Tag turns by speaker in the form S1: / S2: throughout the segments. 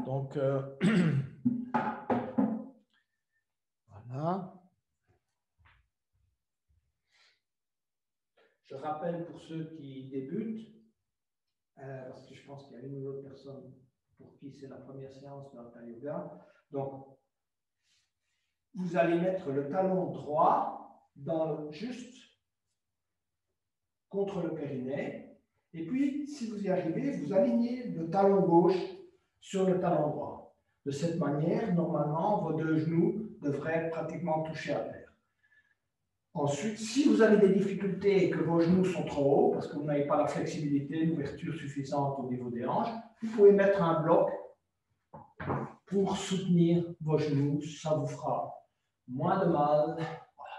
S1: Donc, voilà. Je rappelle pour ceux qui débutent, parce que je pense qu'il y a une ou l'autre personne pour qui c'est la première séance de Hatha Yoga. Donc, vous allez mettre le talon droit juste contre le périnée. Et puis, si vous y arrivez, vous alignez le talon gauche sur le talon droit. De cette manière, normalement, vos deux genoux devraient être pratiquement touchés à terre. Ensuite, si vous avez des difficultés et que vos genoux sont trop hauts, parce que vous n'avez pas la flexibilité, l'ouverture suffisante au niveau des hanches, vous pouvez mettre un bloc pour soutenir vos genoux. Ça vous fera moins de mal. Voilà.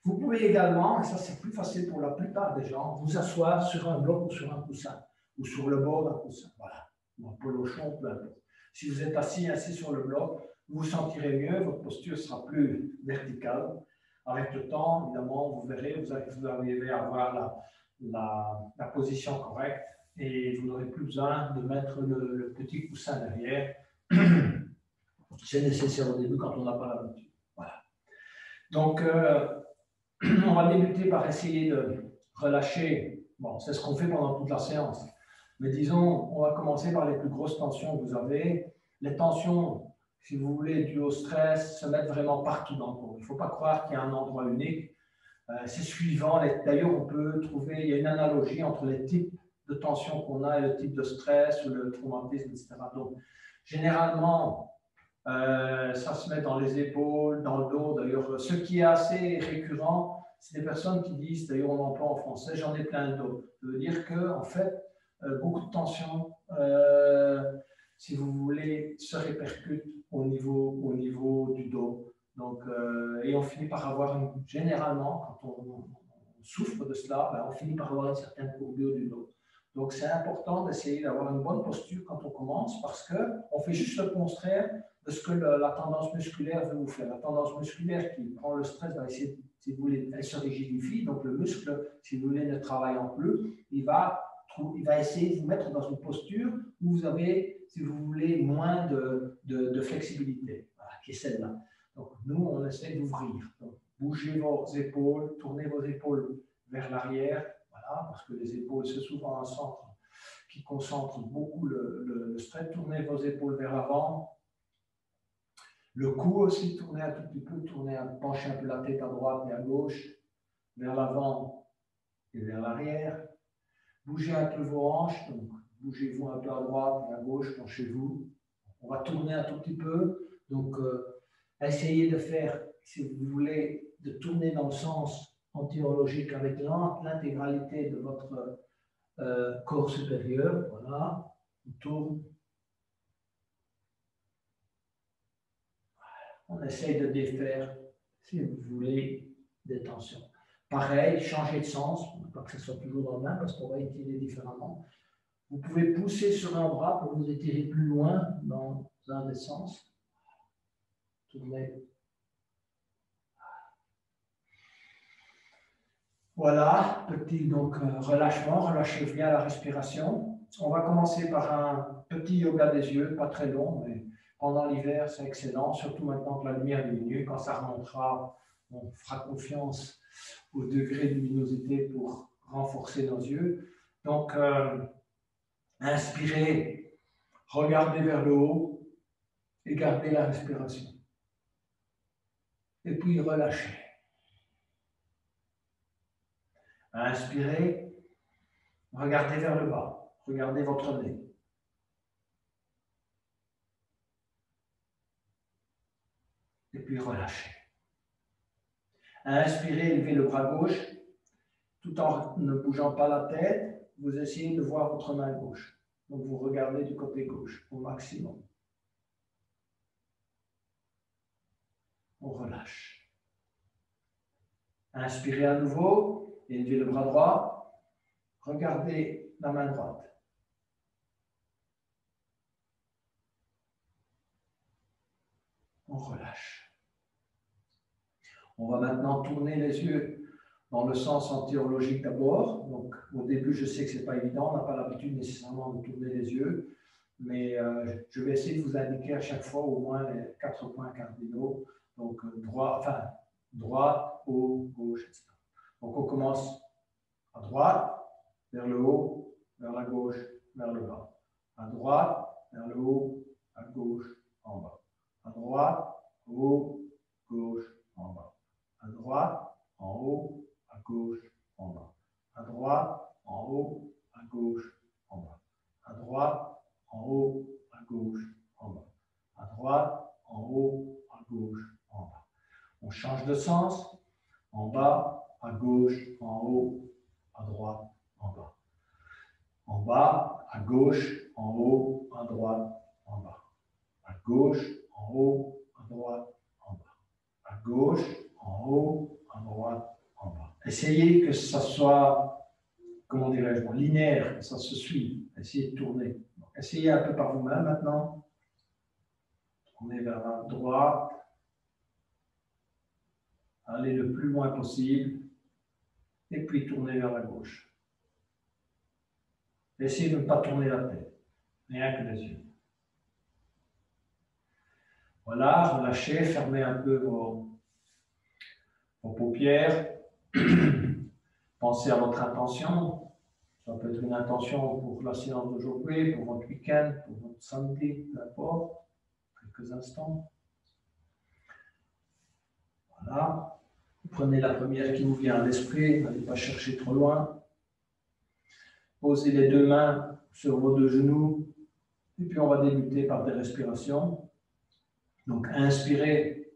S1: Vous pouvez également, et ça c'est plus facile pour la plupart des gens, vous asseoir sur un bloc ou sur un coussin, ou sur le bord d'un coussin. Voilà. Ou un polochon, peu importe. Si vous êtes assis sur le bloc, vous vous sentirez mieux, votre posture sera plus verticale. Avec le temps, évidemment, vous verrez, vous arrivez à avoir la position correcte et vous n'aurez plus besoin de mettre le petit coussin derrière. C'est nécessaire au début quand on n'a pas l'habitude. Voilà. Donc, on va débuter par essayer de relâcher. Bon, c'est ce qu'on fait pendant toute la séance. Mais disons, on va commencer par les plus grosses tensions que vous avez. Les tensions, si vous voulez, dues au stress, se mettent vraiment partout dans le corps. Il ne faut pas croire qu'il y a un endroit unique. C'est suivant. D'ailleurs, on peut trouver, il y a une analogie entre les types de tensions qu'on a et le type de stress ou le traumatisme, etc. Donc, généralement, ça se met dans les épaules, dans le dos. D'ailleurs, ce qui est assez récurrent, c'est des personnes qui disent, d'ailleurs on emploie en français, j'en ai plein le dos. Ça veut dire que, en fait, beaucoup de tensions, si vous voulez, se répercutent au niveau du dos. Donc, et on finit par avoir, généralement, quand on souffre de cela, ben, on finit par avoir une certaine courbure du dos. Donc, c'est important d'essayer d'avoir une bonne posture quand on commence parce qu'on fait juste le contraire de ce que la tendance musculaire veut vous faire. La tendance musculaire qui prend le stress va essayer, si vous voulez, elle se rigidifie. Donc, le muscle, si vous voulez, ne travaillant plus, il va essayer de vous mettre dans une posture où vous avez, si vous voulez, moins de flexibilité, voilà, qui est celle-là. Donc, nous, on essaie d'ouvrir. Donc, bougez vos épaules, tournez vos épaules vers l'arrière, voilà, parce que les épaules, c'est souvent un centre qui concentre beaucoup le stress. Tournez vos épaules vers l'avant. Le cou aussi, tournez un tout petit peu, penchez un peu la tête à droite et à gauche, vers l'avant et vers l'arrière. Bougez un peu vos hanches, donc bougez-vous un peu à droite et à gauche, penchez-vous. On va tourner un tout petit peu, donc essayez de faire, si vous voulez, de tourner dans le sens anti-horlogique avec l'intégralité de votre corps supérieur. Voilà, on tourne. On essaye de défaire, si vous voulez, des tensions. Pareil, changer de sens, pas que ce soit toujours dans le même, parce qu'on va étirer différemment. Vous pouvez pousser sur un bras pour vous étirer plus loin dans un des sens. Tournez. Voilà, petit donc relâchement, relâchez bien la respiration. On va commencer par un petit yoga des yeux, pas très long, mais pendant l'hiver, c'est excellent, surtout maintenant que la lumière diminue. Quand ça remontera, on fera confiance au degré de luminosité pour renforcer nos yeux. Donc, inspirez, regardez vers le haut et gardez la respiration. Et puis, relâchez. Inspirez, regardez vers le bas, regardez votre nez. Et puis relâchez. Inspirez, levez le bras gauche, tout en ne bougeant pas la tête, vous essayez de voir votre main gauche. Donc vous regardez du côté gauche au maximum. On relâche. Inspirez à nouveau, élevez le bras droit, regardez la main droite. On relâche. On va maintenant tourner les yeux dans le sens anti-horlogique d'abord. Donc, au début, je sais que ce n'est pas évident, on n'a pas l'habitude nécessairement de tourner les yeux. mais je vais essayer de vous indiquer à chaque fois au moins les 4 points cardinaux. Donc, droite, haut, gauche, etc. Donc, on commence à droite, vers le haut, vers la gauche, vers le bas. À droite, vers le haut, à gauche, en bas. À droite, haut, gauche, en bas. À droite, en haut, à gauche, en bas. À droite, en haut, à gauche, en bas. À droite, en haut, à gauche, en bas. À droite, en haut, à gauche, en bas. On change de sens. En bas, à gauche, en haut, à droite, en bas. En bas, à gauche, en haut, à droite, en bas. À gauche, en haut, à droite, en bas. À gauche, en haut, à droite, en bas. Essayez que ça soit, comment dirais-je, linéaire, que ça se suive. Essayez de tourner. Essayez un peu par vous-même maintenant. Tournez vers la droite. Allez le plus loin possible. Et puis tournez vers la gauche. Essayez de ne pas tourner la tête, rien que les yeux. Voilà, relâchez, fermez un peu vos paupières. Pensez à votre intention. Ça peut être une intention pour la séance d'aujourd'hui, pour votre week-end, pour votre samedi, peu importe. Quelques instants. Voilà. Vous prenez la première qui vous vient à l'esprit, n'allez pas chercher trop loin. Posez les deux mains sur vos deux genoux. Et puis on va débuter par des respirations. Donc inspirez,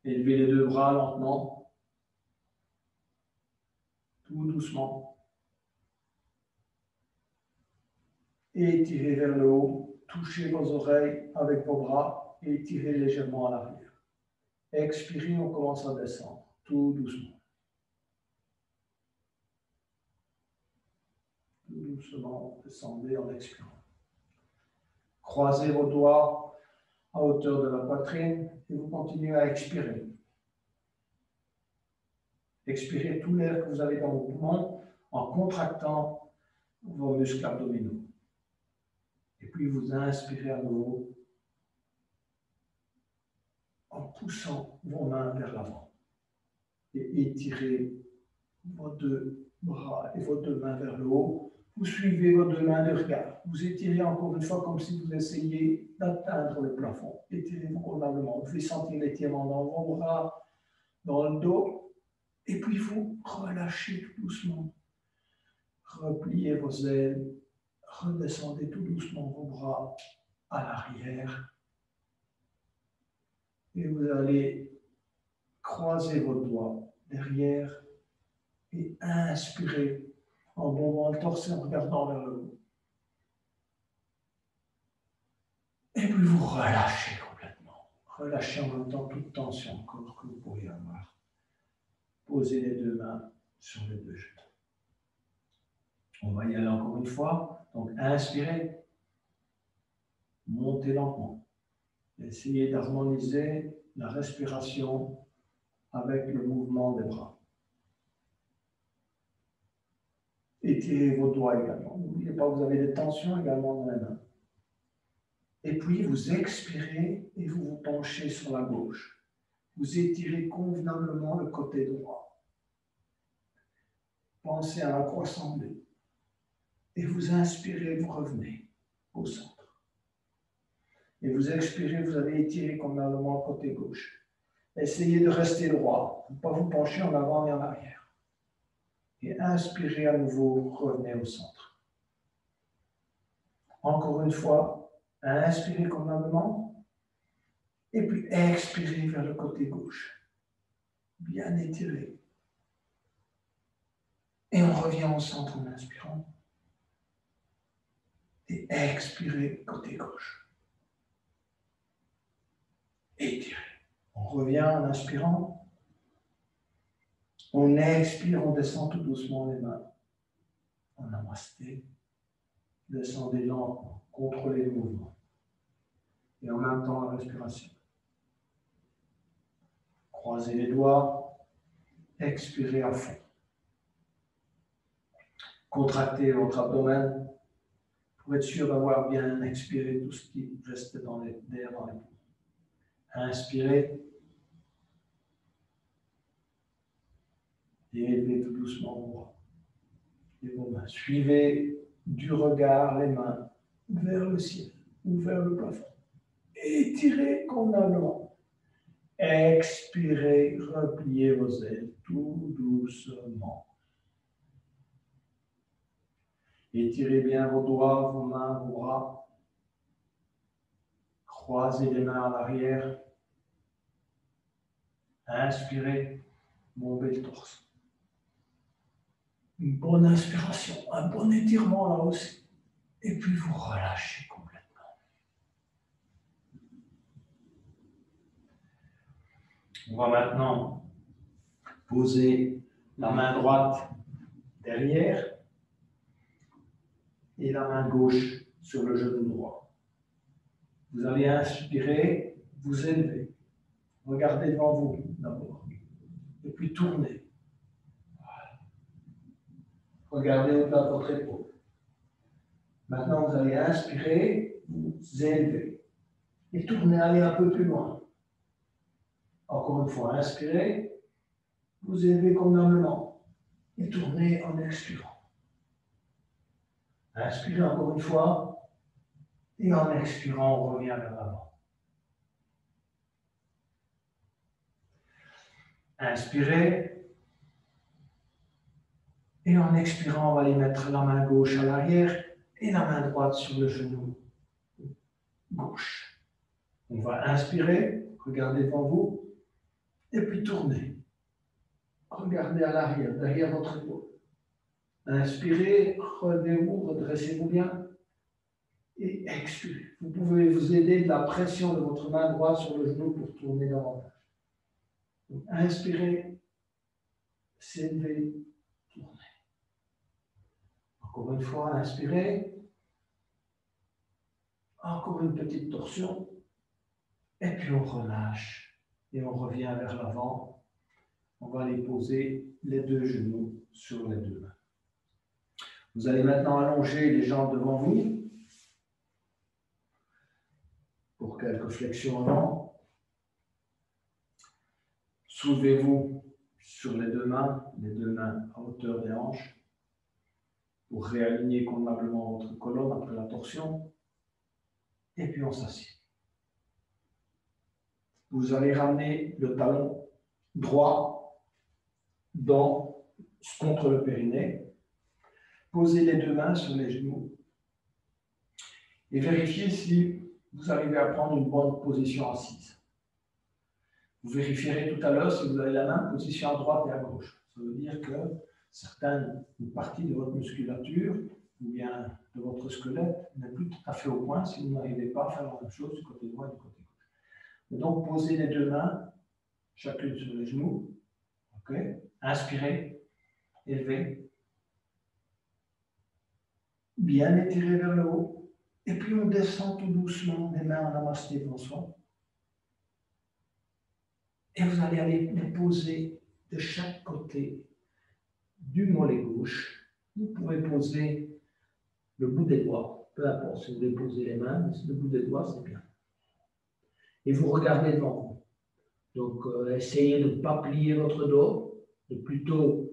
S1: élevez les deux bras lentement, tout doucement. Et étirez vers le haut, touchez vos oreilles avec vos bras et étirez légèrement à l'arrière. Expirez, on commence à descendre, tout doucement. Tout doucement, descendez en expirant. Croisez vos doigts à hauteur de la poitrine et vous continuez à expirer. Expirez tout l'air que vous avez dans vos poumons en contractant vos muscles abdominaux. Et puis vous inspirez à nouveau en poussant vos mains vers l'avant. Et étirez vos deux bras et vos deux mains vers le haut. Vous suivez vos deux mains de regard. Vous étirez encore une fois comme si vous essayiez d'atteindre le plafond. Étirez-vous convenablement. Vous pouvez sentir l'étirement dans vos bras, dans le dos. Et puis vous relâchez tout doucement. Repliez vos ailes. Redescendez tout doucement vos bras à l'arrière. Et vous allez croiser vos doigts derrière et inspirer en bombant le torse et en regardant vers le haut. Et puis vous relâchez complètement. Relâchez en même temps toute tension encore que vous pourriez avoir. Posez les deux mains sur les deux genoux. On va y aller encore une fois. Donc inspirez. Montez lentement. Essayez d'harmoniser la respiration avec le mouvement des bras. Étirez vos doigts également. N'oubliez pas que vous avez des tensions également dans les mains. Et puis vous expirez et vous vous penchez sur la gauche. Vous étirez convenablement le côté droit. Pensez à la croissance B. Et vous inspirez, vous revenez au centre. Et vous expirez, vous avez étiré convenablement le côté gauche. Essayez de rester droit, ne pas vous pencher en avant et en arrière. Et inspirez à nouveau, revenez au centre. Encore une fois, inspirez convenablement. Et puis expirez vers le côté gauche. Bien étiré. Et on revient au centre en inspirant. Et expirez côté gauche. Étirez. On revient en inspirant. On expire, on descend tout doucement les mains. En namasté. Descendez lentement, contrôlez le mouvement. Et en même temps la respiration. Croisez les doigts. Expirez à fond. Contractez votre abdomen. pour être sûr d'avoir bien expiré tout ce qui restait dans l'air dans les poumons. Inspirez. Et élevez tout doucement vos bras et vos mains. Suivez du regard les mains vers le ciel ou vers le plafond. Étirez convenablement. Expirez, repliez vos ailes tout doucement. Étirez bien vos doigts, vos mains, vos bras. Croisez les mains à l'arrière. Inspirez, bombez le torse. Une bonne inspiration, un bon étirement là aussi. Et puis vous relâchez complètement. On va maintenant poser la main droite derrière et la main gauche sur le genou droit. Vous allez inspirer, vous élever. Regardez devant vous d'abord. Et puis tournez. Voilà. Regardez au-delà de votre épaule. Maintenant, vous allez inspirer, vous élever. Et tournez, allez un peu plus loin. Encore une fois, inspirez, vous élevez convenablement. Et tournez en expirant. Inspirez encore une fois. Et en expirant, on revient vers l'avant. Inspirez. Et en expirant, on va aller mettre la main gauche à l'arrière et la main droite sur le genou gauche. On va inspirer, regardez devant vous, et puis tournez. Regardez à l'arrière, derrière votre épaule. Inspirez, relevez-vous, redressez-vous bien. Et expirez. Vous pouvez vous aider de la pression de votre main droite sur le genou pour tourner davantage. Donc, inspirez, s'élever, tournez. Encore une fois, inspirez. Encore une petite torsion. Et puis on relâche. Et on revient vers l'avant. On va aller poser les deux genoux sur les deux mains. Vous allez maintenant allonger les jambes devant vous pour quelques flexions avant. Soulevez-vous sur les deux mains à hauteur des hanches pour réaligner convenablement votre colonne après la torsion. Et puis on s'assied. Vous allez ramener le talon droit contre le périnée. Posez les deux mains sur les genoux et vérifiez si vous arrivez à prendre une bonne position assise. Vous vérifierez tout à l'heure si vous avez la main position à droite et à gauche. Ça veut dire que une partie de votre musculature ou bien de votre squelette n'est plus tout à fait au point si vous n'arrivez pas à faire la même chose du côté droit et du côté gauche. Et donc, posez les deux mains, chacune sur les genoux. Okay. Inspirez, élevez. Bien étiré vers le haut. Et puis on descend tout doucement, les mains en namasté devant soi. Et vous allez aller les poser de chaque côté du mollet gauche. Vous pouvez poser le bout des doigts, peu importe si vous voulez poser les mains, mais le bout des doigts, c'est bien. Et vous regardez devant vous. Donc, essayez de ne pas plier votre dos, de plutôt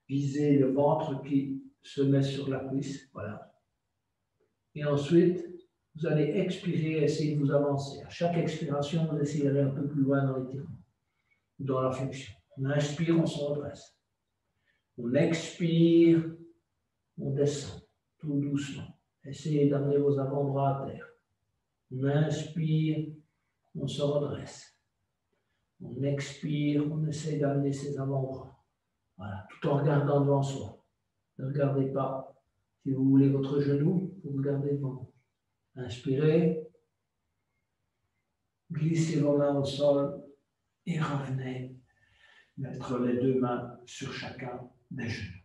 S1: viser le ventre qui se met sur la cuisse. Voilà. Et ensuite, vous allez expirer, essayer de vous avancer. À chaque expiration, vous essayez d'aller un peu plus loin dans l'étirement, dans la flexion. On inspire, on se redresse. On expire, on descend, tout doucement. Essayez d'amener vos avant-bras à terre. On inspire, on se redresse. On expire, on essaie d'amener ses avant-bras. Voilà, tout en regardant devant soi. Ne regardez pas. Si vous voulez votre genou, vous regardez devant vous. Inspirez. Glissez vos mains au sol et revenez mettre les deux mains sur chacun des genoux.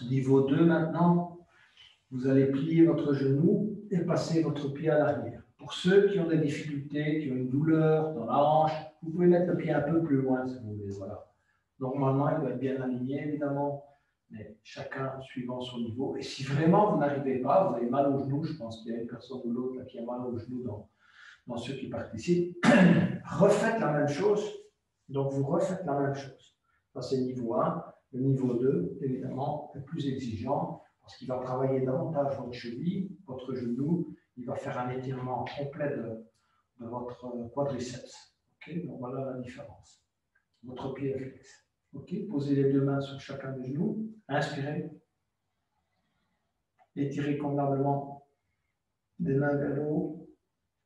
S1: Niveau 2 maintenant, vous allez plier votre genou et passer votre pied à l'arrière. Pour ceux qui ont des difficultés, qui ont une douleur dans la hanche, vous pouvez mettre le pied un peu plus loin si vous voulez. Voilà. Normalement, il doit être bien aligné, évidemment, mais chacun suivant son niveau. Et si vraiment vous n'arrivez pas, vous avez mal au genou, je pense qu'il y a une personne ou l'autre qui a mal au genou dans ceux qui participent, refaites la même chose. Donc vous refaites la même chose. Ça c'est niveau 1. Le niveau 2, évidemment, est plus exigeant parce qu'il va travailler davantage votre cheville, votre genou. Il va faire un étirement complet de votre quadriceps. Okay, donc voilà la différence. Votre pied est flex. Okay, posez les deux mains sur chacun des genoux. Inspirez. Étirez convenablement des mains vers le haut.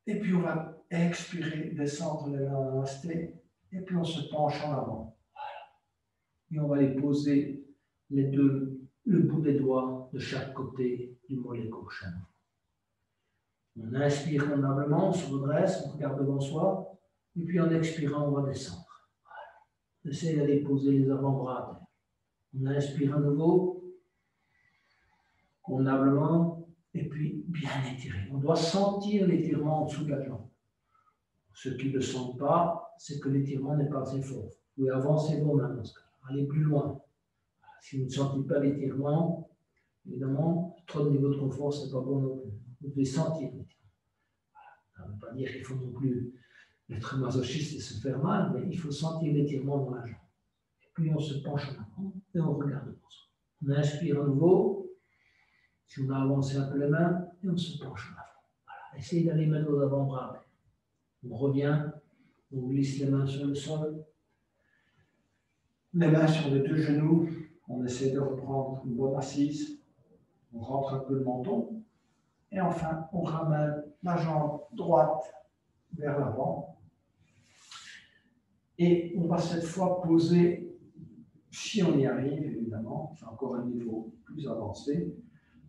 S1: Et puis on va expirer, descendre les mains en namasté. Et puis on se penche en avant. Voilà. Et on va les poser le bout des doigts de chaque côté du mollet gauche. On inspire convenablement, on se redresse, on regarde devant soi. Et puis en expirant, on va descendre. Voilà. Essayez d'aller poser les avant-bras à terre. On inspire à nouveau, convenablement, et puis bien étirer. On doit sentir l'étirement en dessous de la jambe. Ceux qui ne le sentent pas, c'est que l'étirement n'est pas assez fort. Vous pouvez avancer vos mains dans ce cas. Allez plus loin. Si vous ne sentez pas l'étirement, évidemment, trop de niveau de confort, ce n'est pas bon non plus. Vous devez sentir l'étirement. Ça ne veut pas dire qu'il faut non plus être masochiste et se faire mal, mais il faut sentir l'étirement dans la jambe. Et puis on se penche en avant et on regarde devant soi. On inspire à nouveau. Si on a avancé un peu les mains, et on se penche en avant. Voilà. Essayez d'aller mettre vos avant-bras. On revient, on glisse les mains sur le sol. Les mains sur les deux genoux. On essaie de reprendre une bonne assise. On rentre un peu le menton. Et enfin, on ramène la jambe droite vers l'avant. Et on va cette fois poser, si on y arrive évidemment, c'est encore un niveau plus avancé,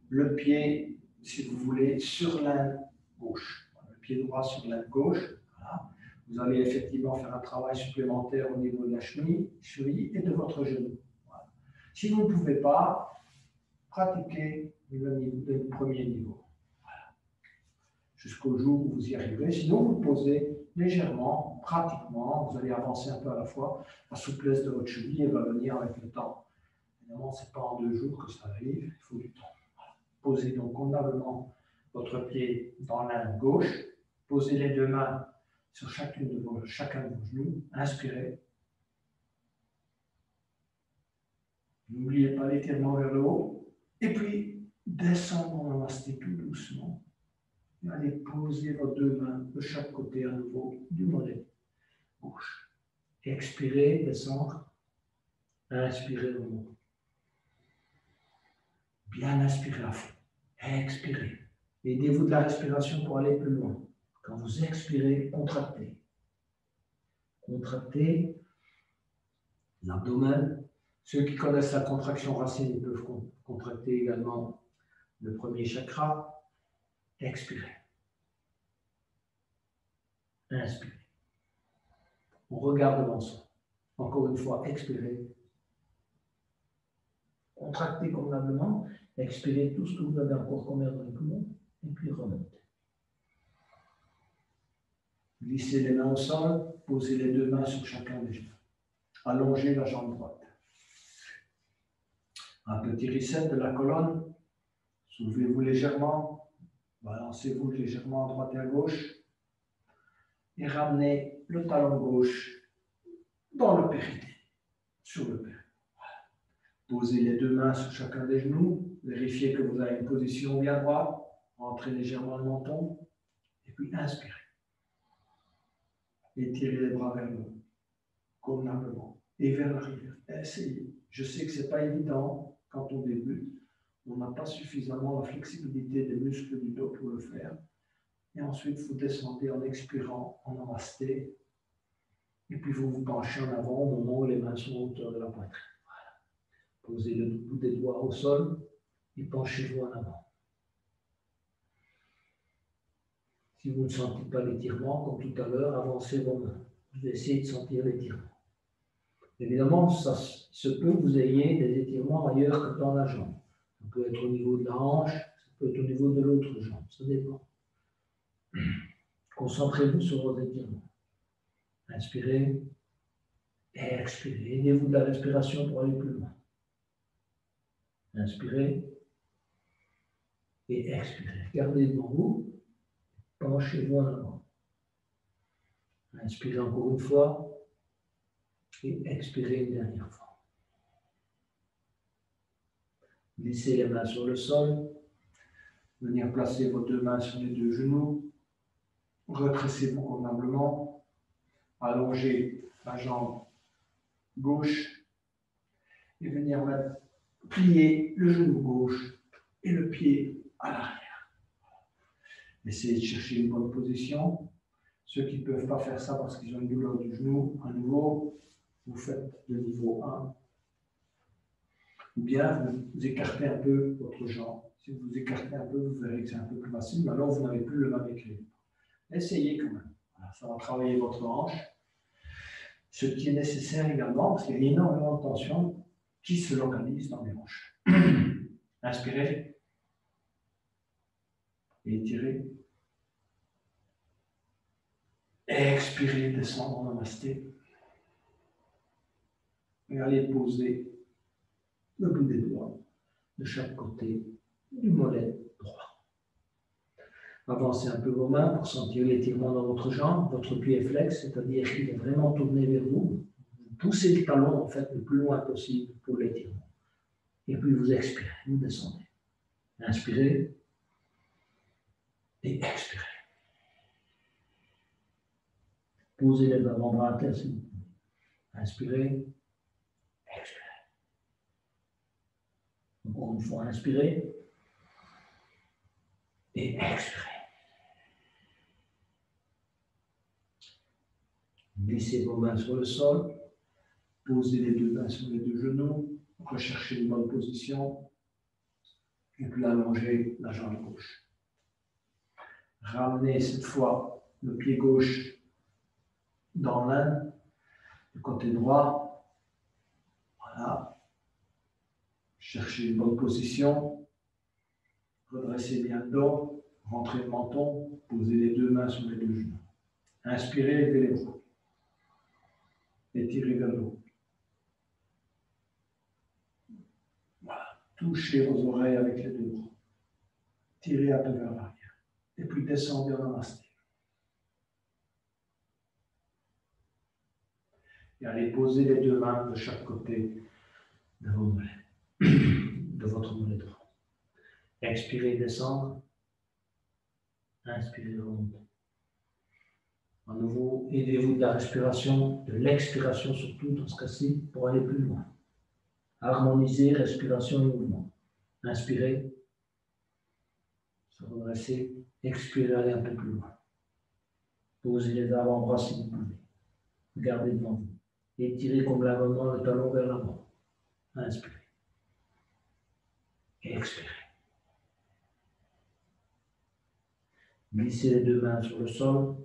S1: le pied, si vous voulez, sur l'aine gauche. Le pied droit sur l'aine gauche. Voilà. Vous allez effectivement faire un travail supplémentaire au niveau de la cheville et de votre genou. Voilà. Si vous ne pouvez pas, pratiquez le premier niveau. Voilà. Jusqu'au jour où vous y arriverez. Sinon, vous posez légèrement, pratiquement, vous allez avancer un peu à la fois. La souplesse de votre cheville va venir avec le temps. Évidemment, ce n'est pas en 2 jours que ça arrive, il faut du temps. Voilà. Posez donc convenablement votre pied dans l'aine gauche. Posez les deux mains sur chacun de vos genoux. Inspirez. N'oubliez pas l'étirement vers le haut. Et puis, descendons en namasté tout doucement. Et allez poser vos deux mains de chaque côté à nouveau du mollet gauche. Expirez, descendre. Inspirez au monde. Bien inspirez à fond. Expirez. Aidez-vous de la respiration pour aller plus loin. Quand vous expirez, contractez. Contractez l'abdomen. Ceux qui connaissent la contraction racine peuvent contracter également le premier chakra. Expirez. Inspirez. On regarde devant soi. Encore une fois, expirez. Contractez convenablement. Expirez tout ce que vous avez encore comme air dans les poumons. Et puis remontez. Glissez les mains au sol. Posez les deux mains sur chacun des genoux. Allongez la jambe droite. Un petit reset de la colonne. Soulevez-vous légèrement. Balancez-vous légèrement à droite et à gauche. Et ramenez le talon gauche dans le périnée. Sur le périnée. Voilà. Posez les deux mains sur chacun des genoux. Vérifiez que vous avez une position bien droite. Rentrez légèrement le menton. Et puis inspirez. Étirez les bras vers le haut. Convenablement. Et vers l'arrière. Essayez. Je sais que ce n'est pas évident quand on débute. On n'a pas suffisamment la flexibilité des muscles du dos pour le faire. Et ensuite, vous descendez en expirant, en namasté. Et puis, vous vous penchez en avant au moment où les mains sont à hauteur de la poitrine. Voilà. Posez le bout des doigts au sol et penchez-vous en avant. Si vous ne sentez pas l'étirement, comme tout à l'heure, avancez vos mains. Vous essayez de sentir l'étirement. Évidemment, ça se peut que vous ayez des étirements ailleurs que dans la jambe. Ça peut être au niveau de la hanche, ça peut être au niveau de l'autre jambe, ça dépend. Concentrez-vous sur vos étirements. Inspirez et expirez. Aidez-vous de la respiration pour aller plus loin.
S2: Inspirez et expirez. Gardez devant vous, penchez-vous en avant. Inspirez encore une fois et expirez une dernière fois. Glissez les mains sur le sol, venir placer vos deux mains sur les deux genoux, retracez-vous convenablement, allongez la jambe gauche et venir plier le genou gauche et le pied à l'arrière. Essayez de chercher une bonne position. Ceux qui ne peuvent pas faire ça parce qu'ils ont une douleur du genou, à nouveau, vous faites le niveau 1. Ou bien vous écartez un peu votre jambe. Si vous écartez un peu, vous verrez que c'est un peu plus facile, mais alors vous n'avez plus le même équilibre. Essayez quand même. Voilà, ça va travailler votre hanche. Ce qui est nécessaire également, parce qu'il y a énormément de tension qui se localise dans les hanches. Inspirez. Et étirez. Expirez, descendre en namasté. Et allez poser le bout des doigts de chaque côté du mollet droit. Avancez un peu vos mains pour sentir l'étirement dans votre jambe. Votre pied est flex, c'est-à-dire qu'il est vraiment tourné vers vous. Vous poussez le talon en fait le plus loin possible pour l'étirement. Et puis vous expirez, vous descendez. Inspirez et expirez. Posez les avant-bras à terre s'il vous plaît. Inspirez, expirez. Encore une fois, inspirez et expirez. Glissez vos mains sur le sol, posez les deux mains sur les deux genoux, recherchez une bonne position, et puis allongez la jambe gauche. Ramenez cette fois le pied gauche dans l'un, le côté droit. Voilà. Cherchez une bonne position, redressez bien le dos, rentrez le menton, posez les deux mains sur les deux genoux. Inspirez, levez les bras. Étirez vers le haut. Voilà. Touchez vos oreilles avec les deux bras. Tirez un peu vers l'arrière. Et puis descendez en namasté. Et allez poser les deux mains de chaque côté de vos mollets, de votre mollet droit. Expirez, descendre. Inspirez, remonter. À nouveau, aidez-vous de la respiration, de l'expiration surtout dans ce cas-ci, pour aller plus loin. Harmonisez respiration et mouvement. Inspirez, se redresser, expirez, aller un peu plus loin. Posez les avant-bras si vous pouvez. Gardez devant vous. Étirez convenablement le talon vers l'avant. Inspirez. Et expirez. Glissez les deux mains sur le sol.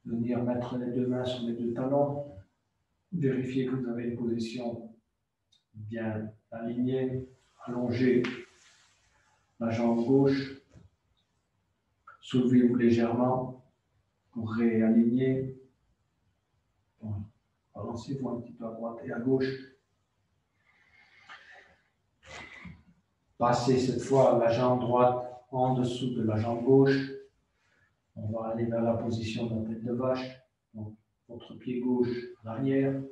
S2: Venir mettre les deux mains sur les deux talons. Vérifiez que vous avez une position bien alignée. Allongez la jambe gauche. Soulevez-vous légèrement pour réaligner. Balancez-vous un petit peu à droite et à gauche. Passez cette fois la jambe droite en dessous de la jambe gauche. On va aller vers la position de la tête de vache. Donc, votre pied gauche à l'arrière,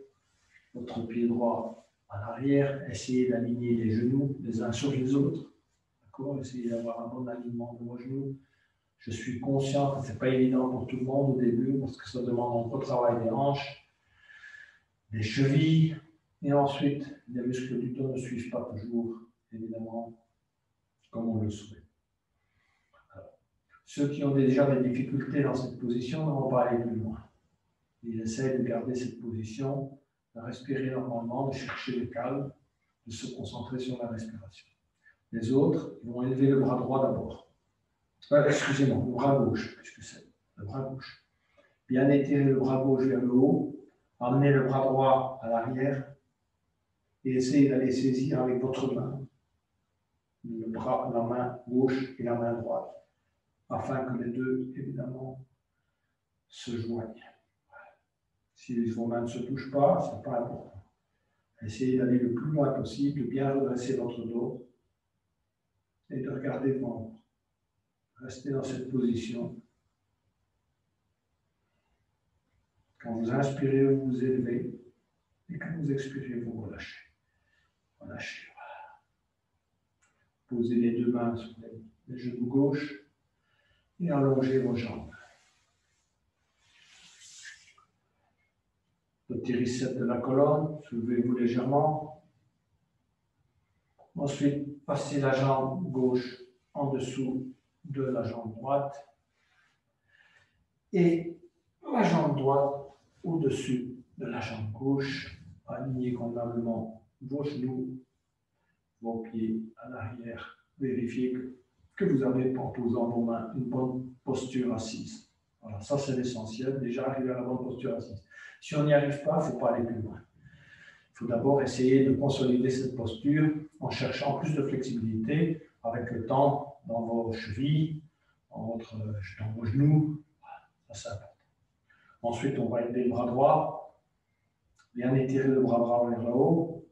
S2: votre pied droit à l'arrière. Essayez d'aligner les genoux les uns sur les autres. D'accord? Essayez d'avoir un bon alignement de vos genoux. Je suis conscient que ce n'est pas évident pour tout le monde au début parce que ça demande un gros travail des hanches, des chevilles, et ensuite les muscles du dos ne suivent pas toujours, évidemment, comme on le souhaite. Alors, ceux qui ont déjà des difficultés dans cette position ne vont pas aller plus loin. Ils essayent de garder cette position, de respirer normalement, de chercher le calme, de se concentrer sur la respiration. Les autres, ils vont élever le bras droit d'abord. Excusez-moi, le bras gauche, puisque c'est le bras gauche. Bien étirer le bras gauche vers le haut, amener le bras droit à l'arrière et essayez d'aller saisir avec votre main le bras, la main gauche et la main droite, afin que les deux, évidemment, se joignent. Si vos mains ne se touchent pas, ce n'est pas important. Essayez d'aller le plus loin possible, de bien redresser votre dos et de regarder devant vous. Restez dans cette position. Quand vous inspirez, vous vous élevez. Et quand vous expirez, vous relâchez. Relâchez. Voilà. Posez les deux mains sur les genoux gauche et allongez vos jambes. Petit reset de la colonne, soulevez-vous légèrement. Ensuite, passez la jambe gauche en dessous de la jambe droite et la jambe droite au-dessus de la jambe gauche. Alignez convenablement vos genoux, vos pieds à l'arrière. Vérifiez que vous avez, en posant vos mains, une bonne posture assise. Voilà, ça c'est l'essentiel. Déjà, arriver à la bonne posture assise. Si on n'y arrive pas, il ne faut pas aller plus loin. Il faut d'abord essayer de consolider cette posture en cherchant plus de flexibilité avec le temps dans vos chevilles, dans vos genoux. Ça, c'est important. Ensuite, on va élever le bras droit, bien étirer le bras droit vers le haut,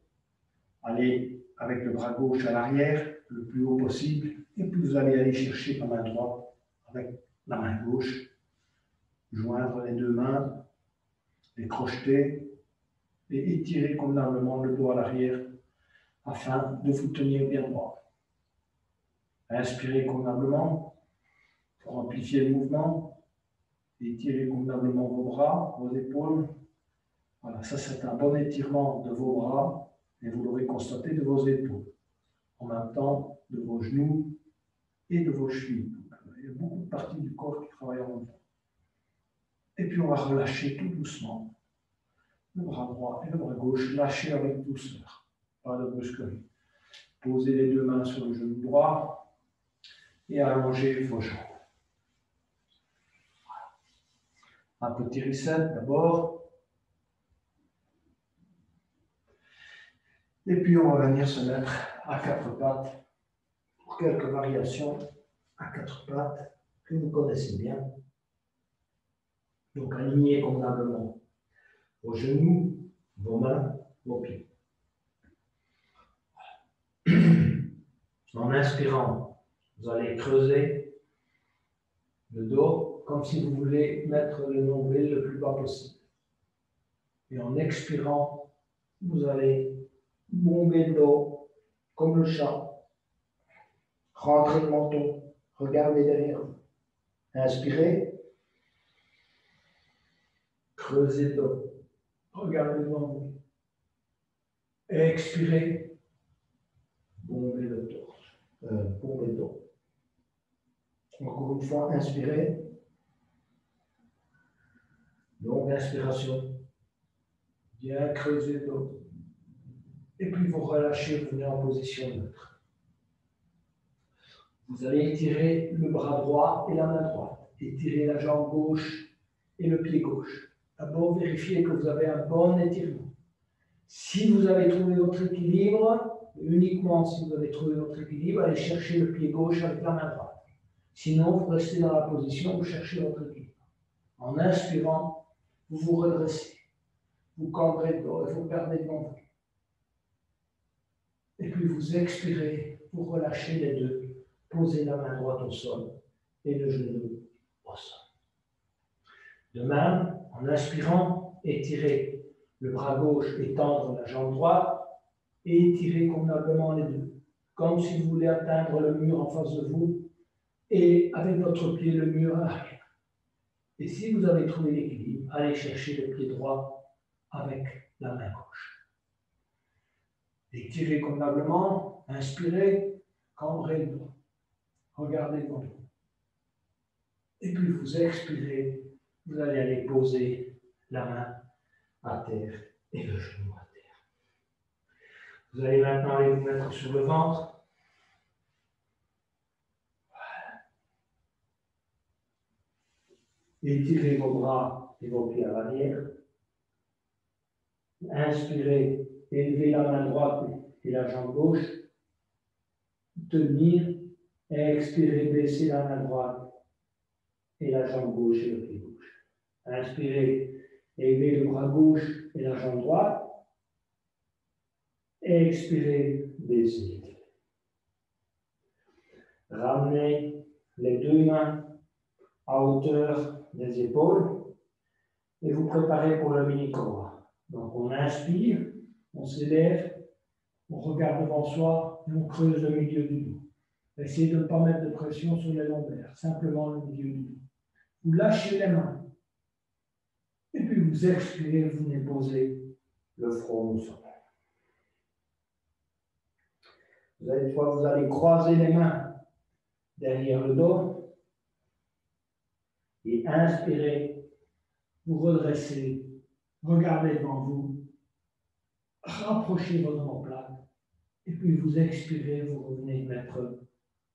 S2: aller avec le bras gauche à l'arrière, le plus haut possible, et puis vous allez aller chercher la main droite avec la main gauche, joindre les deux mains, les crocheter et étirer convenablement le dos à l'arrière afin de vous tenir bien droit. Inspirez convenablement pour amplifier le mouvement. Étirez convenablement vos bras, vos épaules. Voilà, ça c'est un bon étirement de vos bras et vous l'aurez constaté de vos épaules. En même temps de vos genoux et de vos chevilles. Donc, il y a beaucoup de parties du corps qui travaillent en même temps. Et puis on va relâcher tout doucement le bras droit et le bras gauche, lâchez avec douceur, pas de brusquerie. Posez les deux mains sur le genou droit et allongez vos jambes. Un petit reset d'abord. Et puis on va venir se mettre à quatre pattes pour quelques variations à quatre pattes que vous connaissez bien. Donc alignez convenablement vos genoux, vos mains, vos pieds. En inspirant, vous allez creuser le dos comme si vous voulez mettre le nombril le plus bas possible. Et en expirant, vous allez bomber le dos comme le chat. Rentrez le menton, regardez derrière vous. Inspirez, creusez le dos, regardez devant vous. Expirez, bombez le torse, bombez le dos. Encore une fois, inspirez. Longue inspiration. Bien creuser le dos. Et puis vous relâchez, vous venez en position neutre. Vous allez étirer le bras droit et la main droite. Étirer la jambe gauche et le pied gauche. D'abord, vérifiez que vous avez un bon étirement. Si vous avez trouvé votre équilibre, uniquement si vous avez trouvé votre équilibre, allez chercher le pied gauche avec la main droite. Sinon, vous restez dans la position, vous cherchez votre équilibre. En inspirant, vous vous redressez. Vous cambrez le dos et vous perdez devant vous. Et puis vous expirez, vous relâchez les deux. Posez la main droite au sol et le genou au sol. De même, en inspirant, étirez le bras gauche et tendre la jambe droite et étirez convenablement les deux, comme si vous voulez atteindre le mur en face de vous et avec votre pied le mur à l'arrière. Et si vous avez trouvé l'équilibre, allez chercher le pied droit avec la main gauche. Étirez convenablement, inspirez, cambrez le dos. Regardez devant vous. Et puis vous expirez, vous allez aller poser la main à terre et le genou à terre. Vous allez maintenant aller vous mettre sur le ventre. Voilà. Étirez vos bras et vos pieds à l'arrière. Inspirez, élevez la main droite et la jambe gauche. Tenir. Expirez, baissez la main droite et la jambe gauche et le pied gauche. Inspirez, élevez le bras gauche et la jambe droite. Expirez, baissez. Ramenez les deux mains à hauteur des épaules et vous préparez pour le mini-cobra. Donc on inspire, on s'élève, on regarde devant soi et on creuse le milieu du dos. Essayez de ne pas mettre de pression sur les lombaires, simplement le milieu du dos. Vous lâchez les mains et puis vous expirez, vous venez poser le front au sol. Vous allez croiser les mains derrière le dos et inspirez, vous redressez, regardez devant vous, rapprochez votre omoplate et puis vous expirez, vous revenez mettre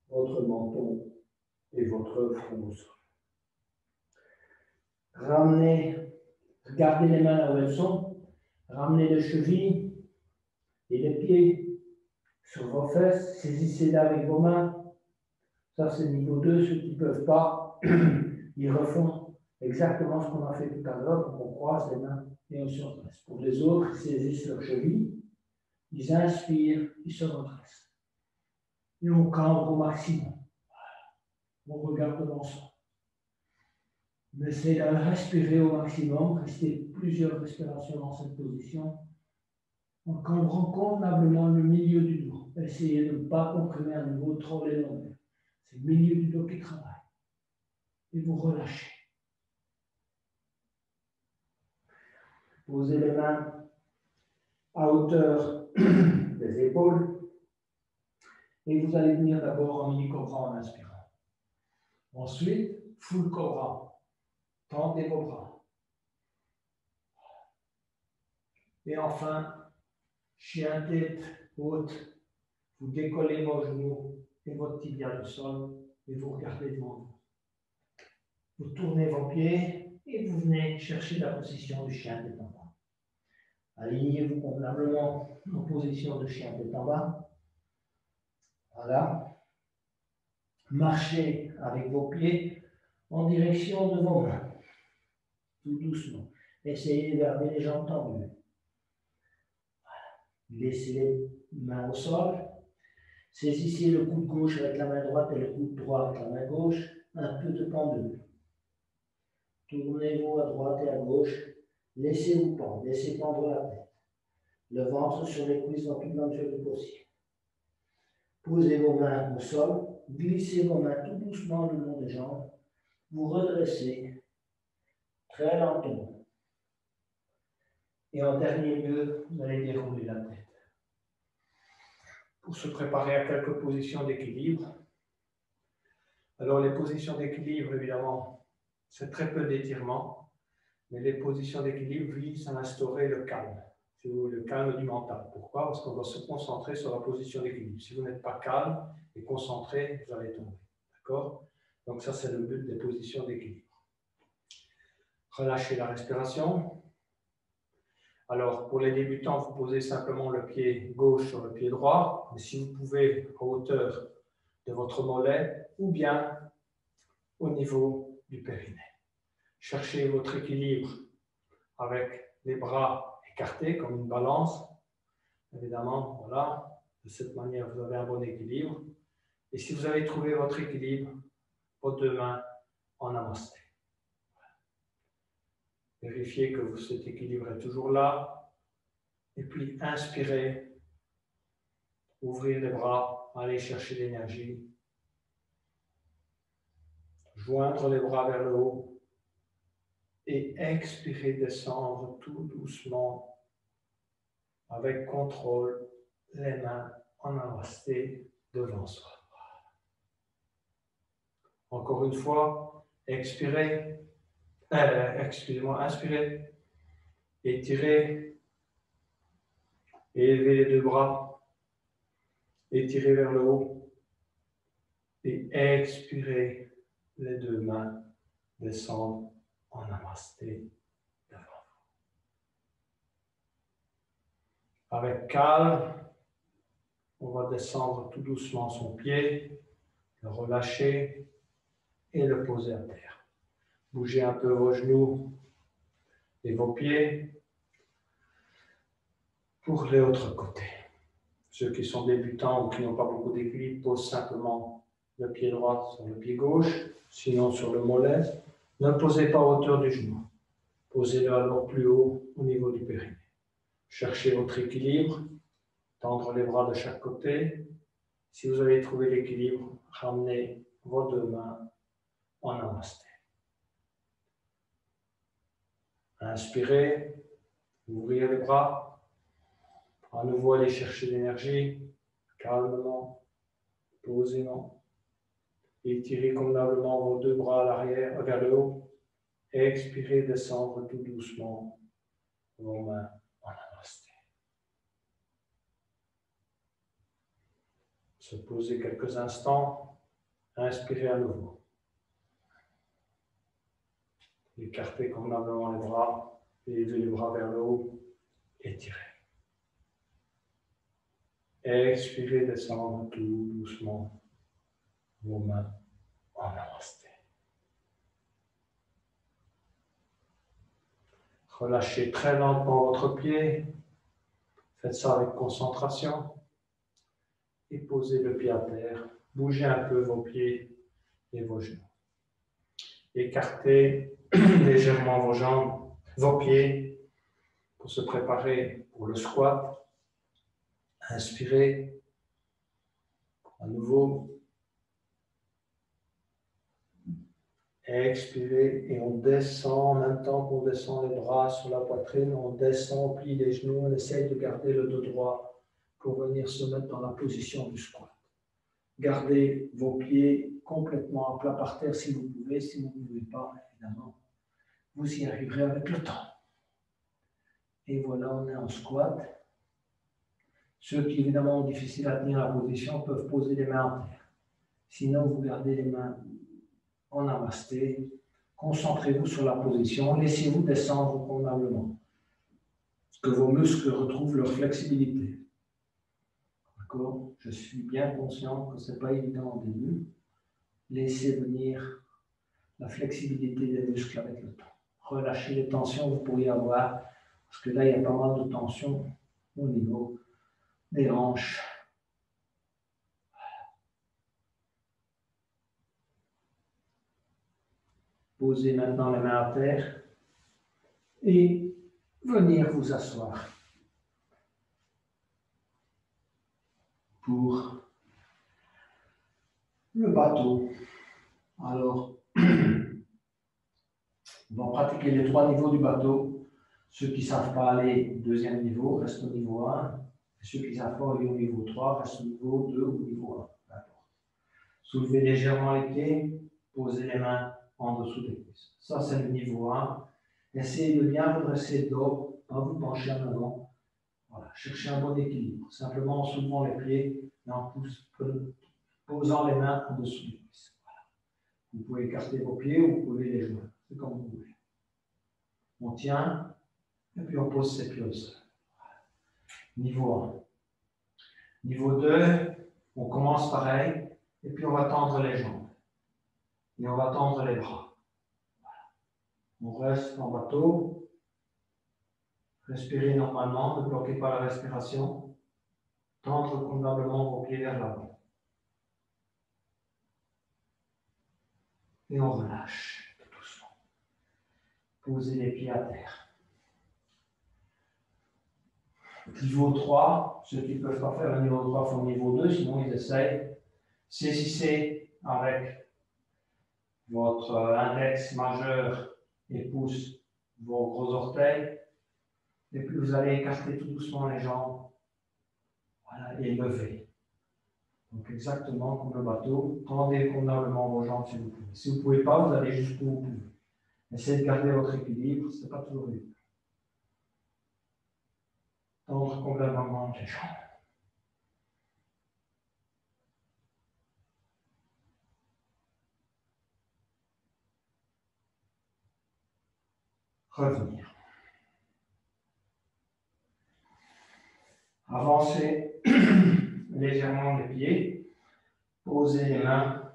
S2: votre menton et votre front au sol. Ramenez, regardez les mains là où elles sont, ramenez les chevilles et les pieds sur vos fesses, saisissez-les avec vos mains. Ça c'est niveau 2, ceux qui ne peuvent pas, ils refont exactement ce qu'on a fait tout à l'heure, donc on croise les mains et on se redresse. Pour les autres, ils saisissent leurs chevilles, ils inspirent, ils se redressent. Et on cambre au maximum. On regarde devant soi. On essaie de respirer au maximum, rester plusieurs respirations dans cette position, en cambrant convenablement le milieu du dos. Essayez de ne pas comprimer à nouveau trop les lombaires. C'est le milieu du dos qui travaille. Et vous relâchez. Posez les mains à hauteur des épaules. Et vous allez venir d'abord en mini-cobra en inspirant. Ensuite, full cobra. Tendez vos bras. Et enfin, chien tête haute. Vous décollez vos genoux et votre tibia du sol et vous regardez devant vous. Vous tournez vos pieds et vous venez chercher la position du chien tête en bas. Alignez-vous convenablement en position de chien tête en bas. Voilà. Marchez avec vos pieds en direction de vos mains. Tout doucement. Essayez de garder les jambes tendues. Voilà. Laissez les mains au sol. Saisissez le coude gauche avec la main droite et le coude droit avec la main gauche. Un peu de pendule. Tournez-vous à droite et à gauche. Laissez-vous pendre. Laissez pendre la tête. Le ventre sur les cuisses dans toute la mesure du possible. Posez vos mains au sol. Glissez vos mains tout doucement le long des jambes. Vous redressez très lentement. Et en dernier lieu, vous allez dérouler la tête. Pour se préparer à quelques positions d'équilibre. Alors les positions d'équilibre, évidemment, c'est très peu d'étirement, mais les positions d'équilibre visent à instaurer le calme. Si vous voulez, le calme du mental. Pourquoi? Parce qu'on doit se concentrer sur la position d'équilibre. Si vous n'êtes pas calme et concentré, vous allez tomber. D'accord? Donc ça, c'est le but des positions d'équilibre. Relâchez la respiration. Alors, pour les débutants, vous posez simplement le pied gauche sur le pied droit. Mais si vous pouvez, à hauteur de votre mollet ou bien au niveau du périnée. Cherchez votre équilibre avec les bras écartés comme une balance. Évidemment, voilà. De cette manière, vous avez un bon équilibre. Et si vous avez trouvé votre équilibre, vos deux mains en namasté. Vérifiez que cet équilibre est toujours là. Et puis, inspirez. Ouvrir les bras, aller chercher l'énergie. Joindre les bras vers le haut. Et expirer, descendre tout doucement, avec contrôle, les mains en namasté devant soi. Encore une fois, expirez. Excusez-moi, inspirez, étirez, élevez les deux bras, étirez vers le haut et expirez, les deux mains descendent en namasté devant vous. Avec calme, on va descendre tout doucement son pied, le relâcher et le poser à terre. Bougez un peu vos genoux et vos pieds pour l'autre côté. Ceux qui sont débutants ou qui n'ont pas beaucoup d'équilibre posent simplement le pied droit sur le pied gauche, sinon sur le mollet. Ne le posez pas à hauteur du genou. Posez-le alors plus haut au niveau du périnée. Cherchez votre équilibre, tendre les bras de chaque côté. Si vous avez trouvé l'équilibre, ramenez vos deux mains en namasté. Inspirez, ouvrez les bras. À nouveau, allez chercher l'énergie, calmement, posément. Étirez convenablement vos deux bras à l'arrière, vers le haut. Expirez, descendre tout doucement vos mains en namasté. Se poser quelques instants, inspirez à nouveau. Écartez convenablement les bras, élevez les bras vers le haut, étirez. Expirez, descendre tout doucement vos mains en namasté. Relâchez très lentement votre pied. Faites ça avec concentration. Et posez le pied à terre. Bougez un peu vos pieds et vos genoux. Écartez légèrement vos jambes, vos pieds pour se préparer pour le squat. Inspirez. À nouveau. Expirez et on descend en même temps qu'on descend les bras sur la poitrine. On descend, on plie les genoux, on essaye de garder le dos droit pour venir se mettre dans la position du squat. Gardez vos pieds complètement à plat par terre si vous pouvez. Si vous ne pouvez pas, évidemment, vous y arriverez avec le temps. Et voilà, on est en squat. Ceux qui, évidemment, ont difficile à tenir la position peuvent poser les mains en terre. Sinon, vous gardez les mains en namasté. Concentrez-vous sur la position. Laissez-vous descendre convenablement. Que vos muscles retrouvent leur flexibilité. D'accord ? Je suis bien conscient que ce n'est pas évident au début. Laissez venir la flexibilité des muscles avec le temps. Relâchez les tensions que vous pourriez avoir, parce que là, il y a pas mal de tensions au niveau des hanches. Posez maintenant les mains à terre et venir vous asseoir pour le bateau. Alors, on va pratiquer les 3 niveaux du bateau. Ceux qui ne savent pas aller au 2e niveau restent au niveau 1. Et ceux qui ne savent pas aller au niveau 3 restent au niveau 2 ou au niveau 1. Soulevez légèrement les pieds, posez les mains en dessous des cuisses. Ça, c'est le niveau 1. Essayez de bien redresser le dos, pas vous pencher en avant. Voilà. Cherchez un bon équilibre. Simplement en soulevant les pieds et en posant les mains en dessous des cuisses. Voilà. Vous pouvez écarter vos pieds ou vous pouvez les joindre. C'est comme vous voulez. On tient et puis on pose ses pieds au sol. Voilà. Niveau 1. Niveau 2, on commence pareil et puis on va tendre les jambes. Et on va tendre les bras. Voilà. On reste en bateau. Respirez normalement, ne bloquez pas la respiration. Tendre convenablement vos pieds vers l'avant. Et on relâche tout doucement. Posez les pieds à terre. Niveau 3, ceux qui ne peuvent pas faire le niveau 3 font le niveau 2, sinon ils essayent. Saisissez avec votre index majeur et pouce vos gros orteils. Et puis vous allez écarter tout doucement les jambes. Voilà, et lever. Donc exactement comme le bateau, tendez convenablement vos jambes si vous pouvez. Si vous ne pouvez pas, vous allez jusqu'où vous pouvez. Essayez de garder votre équilibre, ce n'est pas toujours évident. Tendre convenablement les jambes. Revenir. Avancez légèrement les pieds. Posez les mains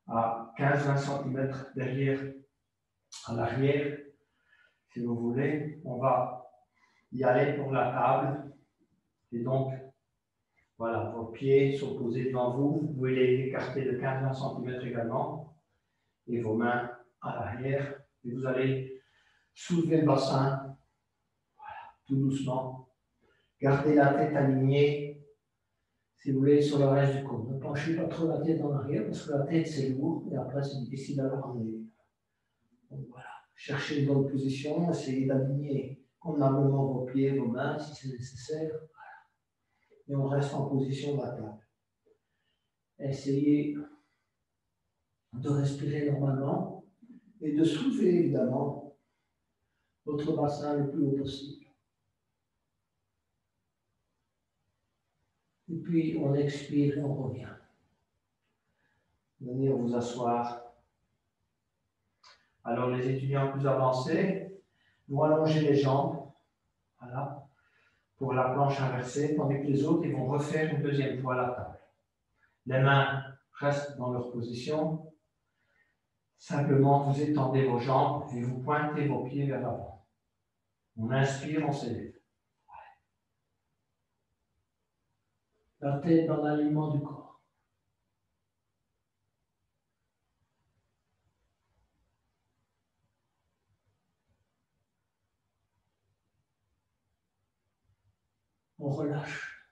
S2: à 15-20 cm derrière, à l'arrière. Si vous voulez, on va y aller pour la table. Et donc, Voilà, vos pieds sont posés devant vous. Vous pouvez les écarter de 15 cm également. Et vos mains à l'arrière. Et vous allez soulever le bassin, voilà, tout doucement. Gardez la tête alignée, si vous voulez, sur le reste du corps. Ne penchez pas trop la tête en arrière, parce que la tête, c'est lourd, et après, c'est difficile à la ramener. Donc voilà, cherchez une bonne position, essayez d'aligner convenablement vos pieds, vos mains, si c'est nécessaire. Voilà. Et on reste en position battable. Essayez de respirer normalement et de soulever, évidemment, votre bassin le plus haut possible. Et puis, on expire et on revient. Venir vous asseoir. Alors, les étudiants plus avancés vont allonger les jambes, voilà, pour la planche inversée, tandis que les autres, ils vont refaire une deuxième fois la table. Les mains restent dans leur position. Simplement, vous étendez vos jambes et vous pointez vos pieds vers l'avant. On inspire, on s'élève. La tête dans l'alignement du corps. On relâche.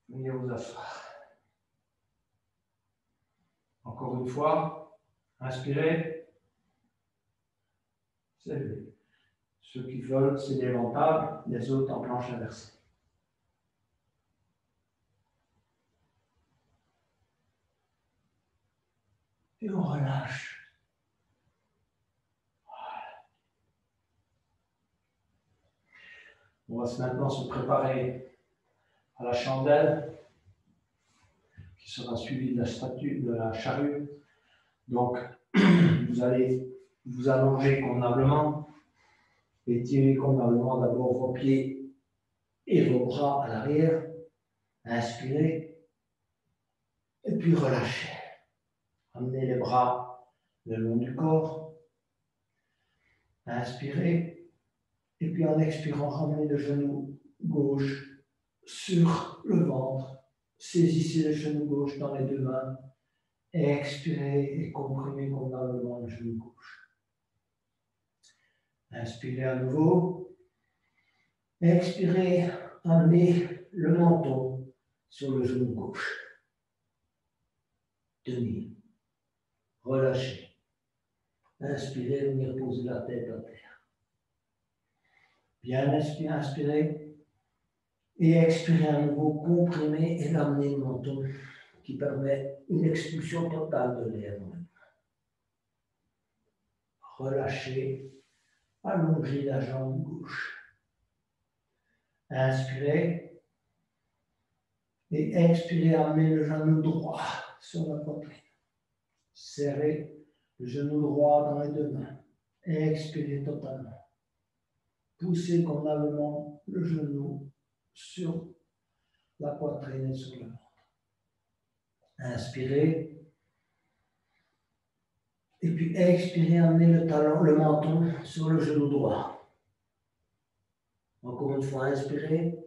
S2: Venez vous asseoir. Encore une fois, inspirez. S'élever. Ceux qui veulent, c'est l'éventable, les autres en planche inversée. Et on relâche. Voilà. On va maintenant se préparer à la chandelle, qui sera suivie de la statue, de la charrue. Donc, vous allez vous allonger convenablement, étirer convenablement d'abord vos pieds et vos bras à l'arrière. Inspirez, et puis relâchez. Amenez les bras le long du corps. Inspirez, et puis en expirant, ramenez le genou gauche sur le ventre. Saisissez le genou gauche dans les deux mains. Expirez et comprimez convenablement le genou gauche. Inspirez à nouveau. Expirez, amenez le menton sur le genou gauche. Tenir. Relâchez. Inspirez, venir poser la tête à terre. Bien inspirez. Et expirez à nouveau, comprimez et ramenez le menton qui permet une expulsion totale de l'air. Relâchez, allongez la jambe gauche. Inspirez et expirez, amenez le genou droit sur la poitrine. Serrez le genou droit dans les deux mains. Expirez totalement. Poussez convenablement le genou sur la poitrine et sur le ventre. Inspirez. Et puis expirez, amenez le talon, le menton sur le genou droit. Encore une fois, inspirez.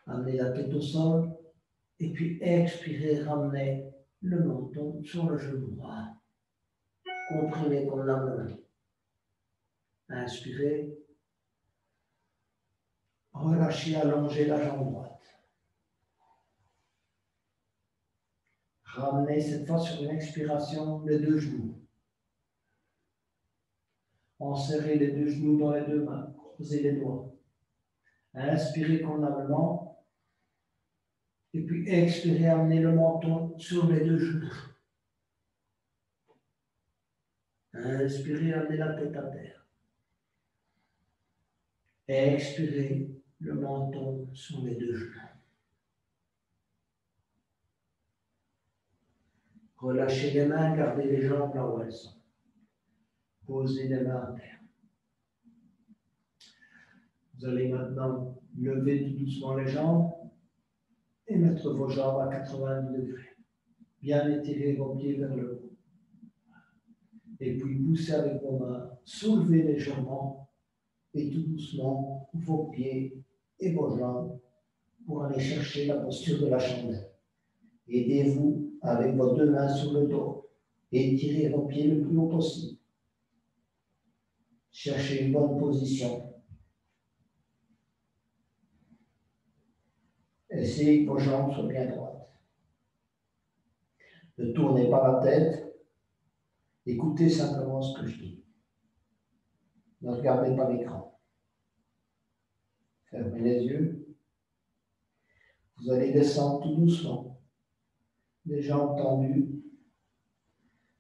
S2: Amenez la tête au sol. Et puis expirez, ramenez le menton sur le genou droit. Comprimez convenablement. Inspirez. Relâchez, allongez la jambe droite. Ramenez cette fois sur une expiration les deux genoux. Enserrez les deux genoux dans les deux mains. Croisez les doigts. Inspirez convenablement. Et puis expirez, amenez le menton sur les deux genoux. Inspirez, amenez la tête à terre. Expirez, le menton sur les deux genoux. Relâchez les mains, gardez les jambes là où elles sont. Posez les mains à terre. Vous allez maintenant lever tout doucement les jambes et mettre vos jambes à 90 degrés. Bien étirer vos pieds vers le haut. Et puis poussez avec vos mains, soulevez légèrement
S3: et tout doucement vos pieds et vos jambes pour aller chercher la posture de la chandelle. Aidez-vous avec vos deux mains sur le dos et tirez vos pieds le plus haut possible. Cherchez une bonne position. Essayez que vos jambes soient bien droites. Ne tournez pas la tête. Écoutez simplement ce que je dis. Ne regardez pas l'écran. Fermez les yeux. Vous allez descendre tout doucement, les jambes tendues,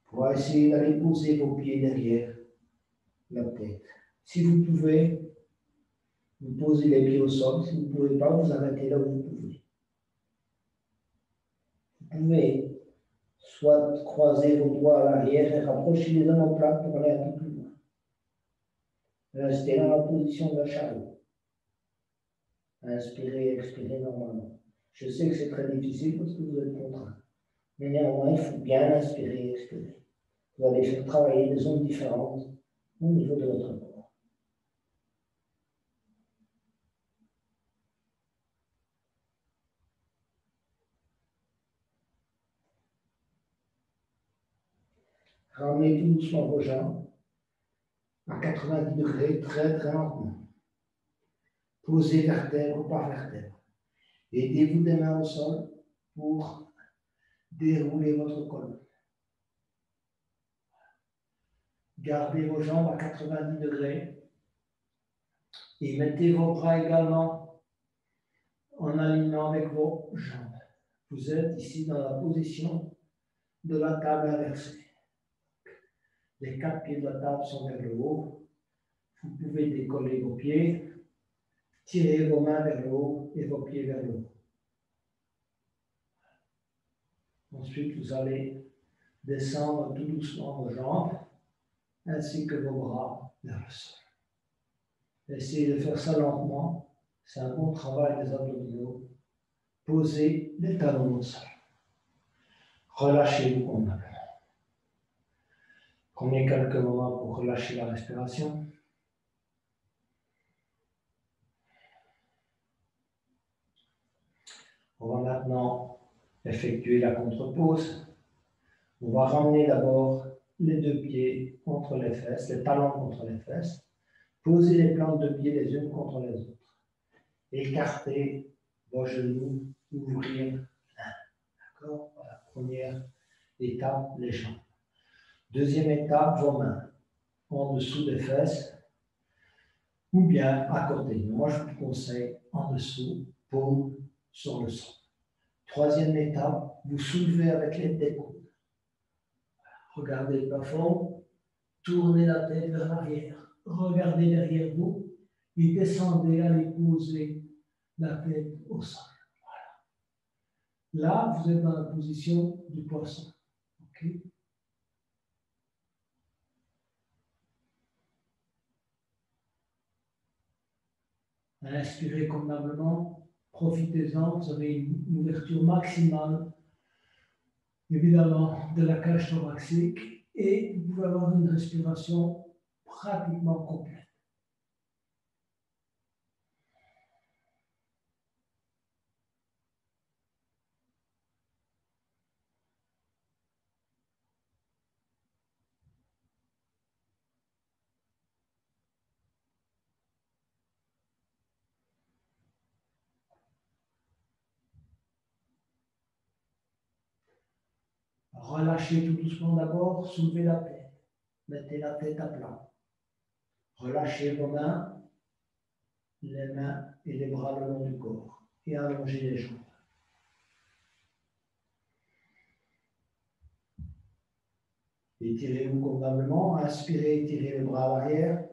S3: pour essayer d'aller poser vos pieds derrière la tête. Si vous pouvez, vous posez les pieds au sol. Si vous ne pouvez pas, vous arrêtez là où vous pouvez. Vous pouvez soit croiser vos doigts à l'arrière et rapprocher les omoplates pour aller un peu plus loin. Restez dans la position de charlot. Inspirez, expirez normalement. Je sais que c'est très difficile parce que vous êtes contraint. Mais néanmoins, il faut bien inspirer et expirer. Vous allez faire travailler des zones différentes au niveau de votre corps. Ramenez tout doucement vos jambes à 90 degrés, très très lentement. Posez vertèbre par vertèbre. Aidez-vous des mains au sol pour dérouler votre colonne. Gardez vos jambes à 90 degrés et mettez vos bras également en alignement avec vos jambes. Vous êtes ici dans la position de la table inversée. Les 4 pieds de la table sont vers le haut. Vous pouvez décoller vos pieds, tirer vos mains vers le haut et vos pieds vers le haut. Ensuite, vous allez descendre tout doucement vos jambes ainsi que vos bras vers le sol. Essayez de faire ça lentement. C'est un bon travail des abdominaux. Posez les talons au sol. Relâchez-vous convenablement. Prenez quelques moments pour relâcher la respiration. On va maintenant effectuer la contre-pose. On va ramener d'abord les deux pieds contre les fesses, les talons contre les fesses. Posez les plantes de pied les unes contre les autres. Écartez vos genoux, ouvrir l'un. D'accord? Voilà, première étape, les jambes. Deuxième étape, vos mains en dessous des fesses ou bien à côté. Moi, je vous conseille en dessous, paume sur le sol. Troisième étape, vous soulevez avec l'aide des coudes. Regardez le plafond, tournez la tête vers l'arrière, regardez derrière vous et descendez, allez poser la tête au sol. Voilà. Là, vous êtes dans la position du poisson. Okay? Inspirez convenablement, profitez-en, vous avez une ouverture maximale, évidemment, de la cage thoracique et vous pouvez avoir une respiration pratiquement complète. Relâchez tout doucement d'abord, soulevez la tête, mettez la tête à plat. Relâchez vos mains, les mains et les bras le long du corps et allongez les jambes. Étirez-vous convenablement, inspirez, étirez les bras à l'arrière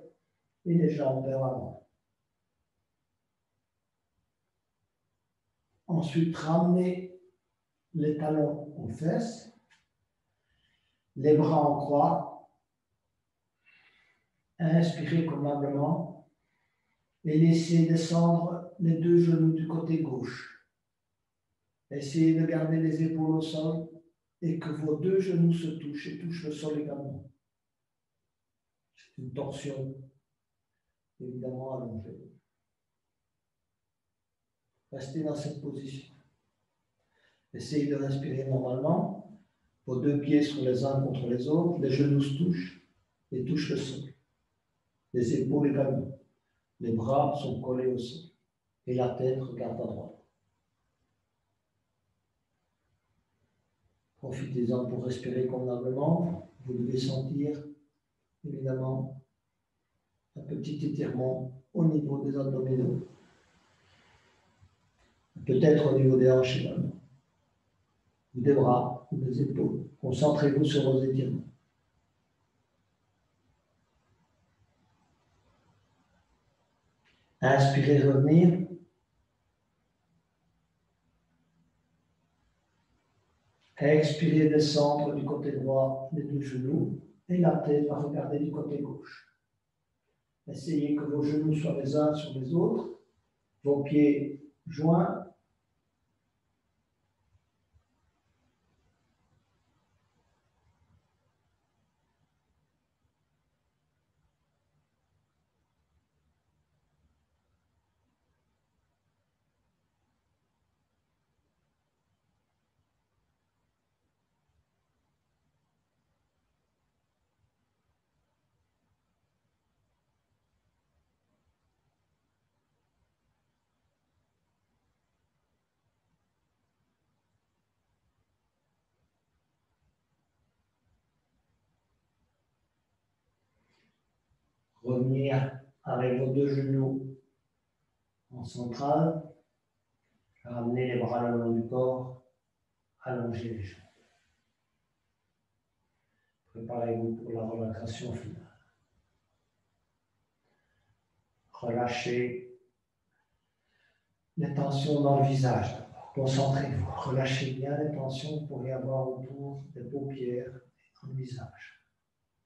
S3: et les jambes vers l'avant. Ensuite, ramenez les talons aux fesses. Les bras en croix, inspirez convenablement et laissez descendre les deux genoux du côté gauche. Essayez de garder les épaules au sol et que vos deux genoux se touchent et touchent le sol également. C'est une torsion évidemment allongé. Restez dans cette position. Essayez de respirer normalement. Vos deux pieds sont les uns contre les autres, les genoux se touchent et touchent le sol. Les épaules également. Les bras sont collés au sol et la tête regarde à droite. Profitez-en pour respirer convenablement. Vous devez sentir, évidemment, un petit étirement au niveau des abdominaux. Peut-être au niveau des hanches également. Ou des bras, ou des épaules. Concentrez-vous sur vos étirements. Inspirez, revenir. Expirez, descendre du côté droit des deux genoux et la tête va regarder du côté gauche. Essayez que vos genoux soient les uns sur les autres, vos pieds joints. Revenir avec vos deux genoux en centrale. Ramenez les bras le long du corps. Allongez les jambes. Préparez-vous pour la relaxation finale. Relâchez les tensions dans le visage. Concentrez-vous. Relâchez bien les tensions que vous pourriez avoir autour des paupières et dans le visage.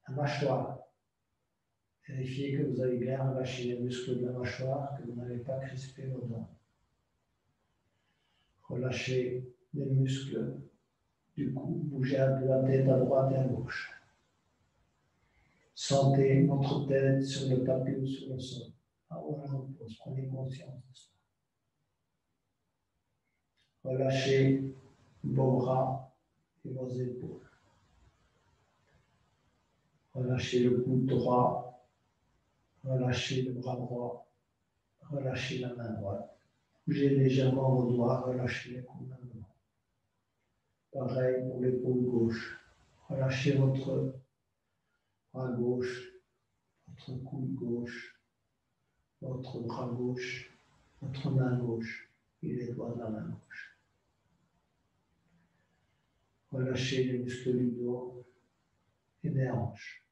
S3: La mâchoire. Vérifiez que vous avez bien relâché les muscles de la mâchoire, que vous n'avez pas crispé vos dents. Relâchez les muscles du cou. Bougez un peu la tête à droite et à gauche. Sentez votre tête sur le tapis ou sur le sol. À où elle repose. Prenez conscience de ça. Relâchez vos bras et vos épaules. Relâchez le coude droit. Relâchez le bras droit. Relâchez la main droite. Bougez légèrement vos doigts. Relâchez-les convenablement. Pareil pour l'épaule gauche. Relâchez votre bras gauche, votre coude gauche, votre bras gauche, votre main gauche et les doigts de la main gauche. Relâchez les muscles du dos et des hanches.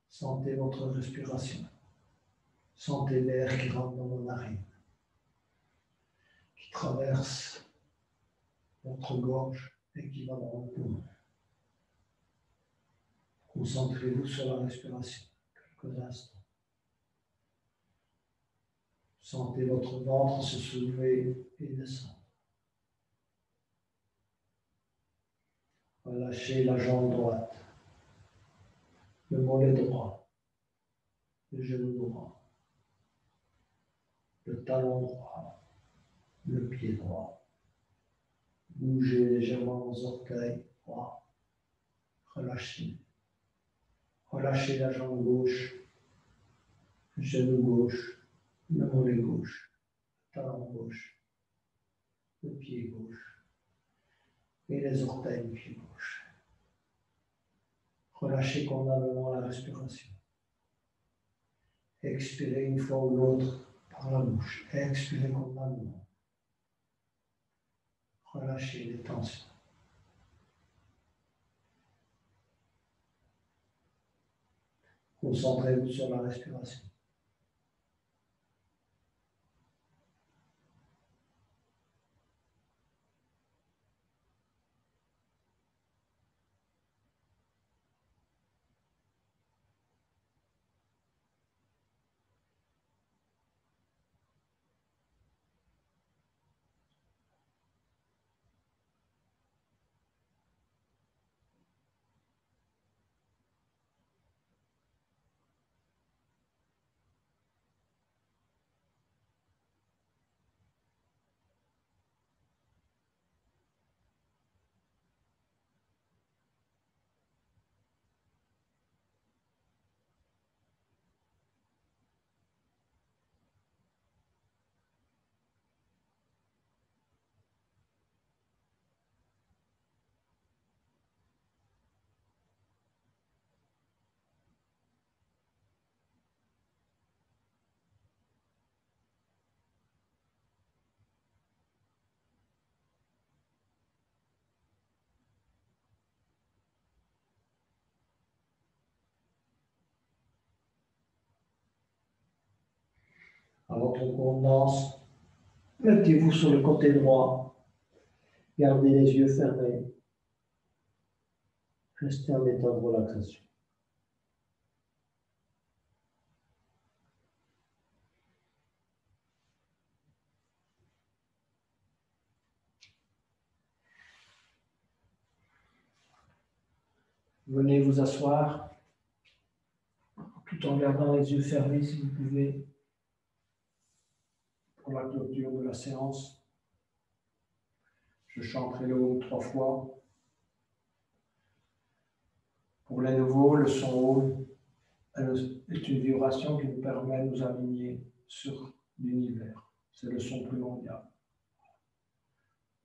S3: Sentez votre respiration. Sentez l'air qui rentre dans vos narines, qui traverse votre gorge et qui va dans le poumon. Concentrez-vous sur la respiration quelques instants. Sentez votre ventre se soulever et descendre. Relâchez la jambe droite, le mollet droit, le genou droit, le talon droit, le pied droit. Bougez légèrement vos orteils droits. Relâchez. Relâchez la jambe gauche, le genou gauche, le mollet gauche, le talon gauche, le pied gauche et les orteils du pied gauche. Relâchez convenablement la respiration. Expirez une fois ou l'autre par la bouche. Expirez convenablement. Relâchez les tensions. Concentrez-vous sur la respiration. À votre contenance, mettez-vous sur le côté droit. Gardez les yeux fermés. Restez en état de relaxation. Venez vous asseoir, tout en gardant les yeux fermés si vous pouvez, pour la clôture de la séance. Je chanterai le Om 3 fois. Pour les nouveaux, le son Om est une vibration qui nous permet de nous aligner sur l'univers. C'est le son primordial.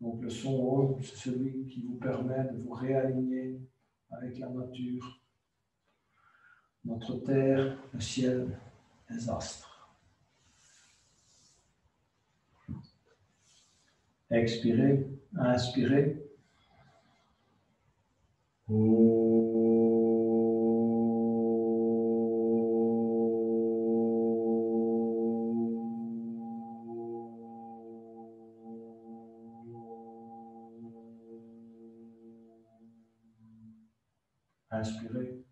S3: Donc le son Om, c'est celui qui vous permet de vous réaligner avec la nature, notre terre, le ciel, les astres. Expirez, inspirez. Inspirez.